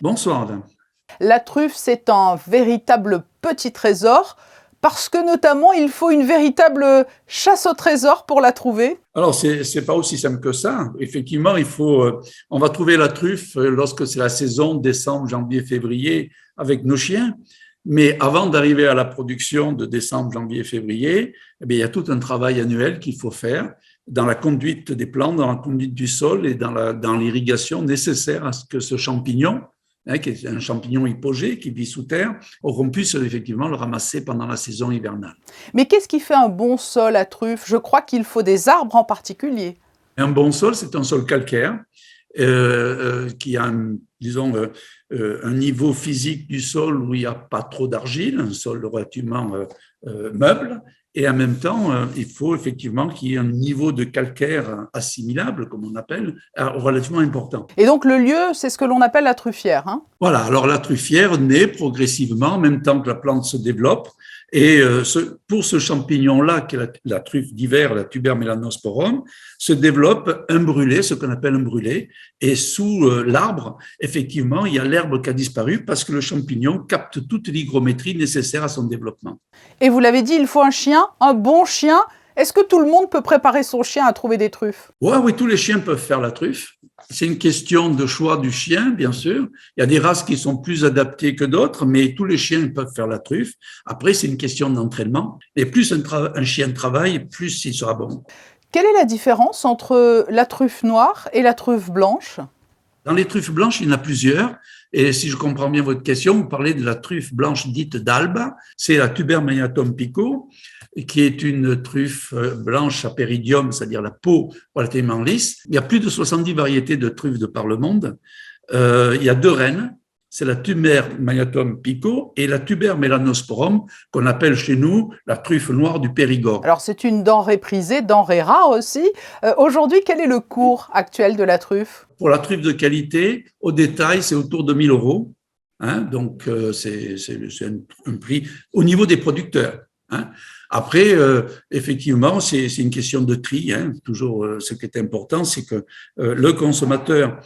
Bonsoir, madame. La truffe, c'est un véritable petit trésor, parce que notamment, il faut une véritable chasse au trésor pour la trouver. Alors, c'est pas aussi simple que ça. Effectivement, on va trouver la truffe lorsque c'est la saison, décembre, janvier, février, avec nos chiens. Mais avant d'arriver à la production de décembre, janvier, février, eh bien, il y a tout un travail annuel qu'il faut faire dans la conduite des plantes, dans la conduite du sol et dans l'irrigation nécessaire à ce que ce champignon, qui est un champignon hypogée qui vit sous terre, qu'on puisse effectivement le ramasser pendant la saison hivernale. Mais qu'est-ce qui fait un bon sol à truffe? Je crois qu'il faut des arbres en particulier. Un bon sol, c'est un sol calcaire qui a, disons, un niveau physique du sol où il n'y a pas trop d'argile, un sol relativement meuble, et en même temps, il faut effectivement qu'il y ait un niveau de calcaire assimilable, comme on appelle, relativement important. Et donc le lieu, c'est ce que l'on appelle la truffière, hein? Voilà, alors la truffière naît progressivement en même temps que la plante se développe. Et pour ce champignon-là, qui est la truffe d'hiver, la Tuber melanosporum, se développe un brûlé, ce qu'on appelle un brûlé. Et sous l'arbre, effectivement, il y a l'herbe qui a disparu parce que le champignon capte toute l'hygrométrie nécessaire à son développement. Et vous l'avez dit, il faut un chien, un bon chien. Est-ce que tout le monde peut préparer son chien à trouver des truffes? Ouais, oui, tous les chiens peuvent faire la truffe. C'est une question de choix du chien, bien sûr. Il y a des races qui sont plus adaptées que d'autres, mais tous les chiens peuvent faire la truffe. Après, c'est une question d'entraînement. Et plus un chien travaille, plus il sera bon. Quelle est la différence entre la truffe noire et la truffe blanche? Dans les truffes blanches, il y en a plusieurs. Et si je comprends bien votre question, vous parlez de la truffe blanche dite d'Alba. C'est la Tuber magnatum pico, qui est une truffe blanche à péridium, c'est-à-dire la peau relativement lisse. Il y a plus de 70 variétés de truffes de par le monde. Il y a deux reines, c'est la Tuber magnatum pico et la Tuber melanosporum, qu'on appelle chez nous la truffe noire du Périgord. Alors c'est une denrée prisée, denrée rare aussi. Aujourd'hui, quel est le cours actuel de la truffe? Pour la truffe de qualité, au détail, c'est autour de 1 000 euros. Donc, c'est un prix au niveau des producteurs. Après, effectivement, c'est une question de tri. Toujours, ce qui est important, c'est que le consommateur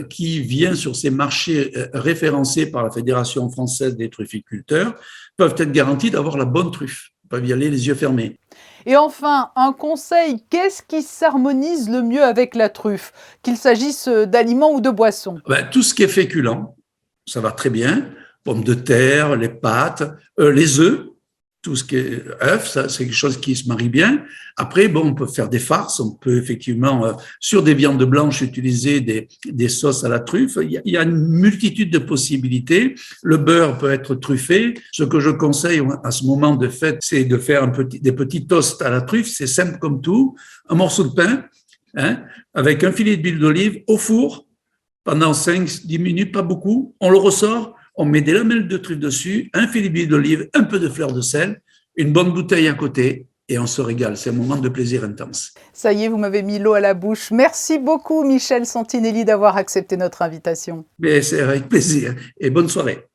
qui vient sur ces marchés référencés par la Fédération française des trufficulteurs peuvent être garantis d'avoir la bonne truffe. Ils peuvent y aller les yeux fermés. Et enfin, un conseil, qu'est-ce qui s'harmonise le mieux avec la truffe, qu'il s'agisse d'aliments ou de boissons? Tout ce qui est féculent, ça va très bien. Pommes de terre, les pâtes, les œufs, tout ce qui est œufs, ça, c'est quelque chose qui se marie bien. Après, on peut faire des farces, on peut effectivement, sur des viandes blanches, utiliser des sauces à la truffe. Il y a une multitude de possibilités. Le beurre peut être truffé. Ce que je conseille à ce moment de fête, c'est de faire des petits toasts à la truffe. C'est simple comme tout. Un morceau de pain, avec un filet d'huile d'olive au four pendant 5-10 minutes, pas beaucoup. On le ressort. On met des lamelles de truffe dessus, un filet d'huile d'olive, un peu de fleur de sel, une bonne bouteille à côté et on se régale. C'est un moment de plaisir intense. Ça y est, vous m'avez mis l'eau à la bouche. Merci beaucoup, Michel Santinelli, d'avoir accepté notre invitation. Mais c'est avec plaisir et bonne soirée.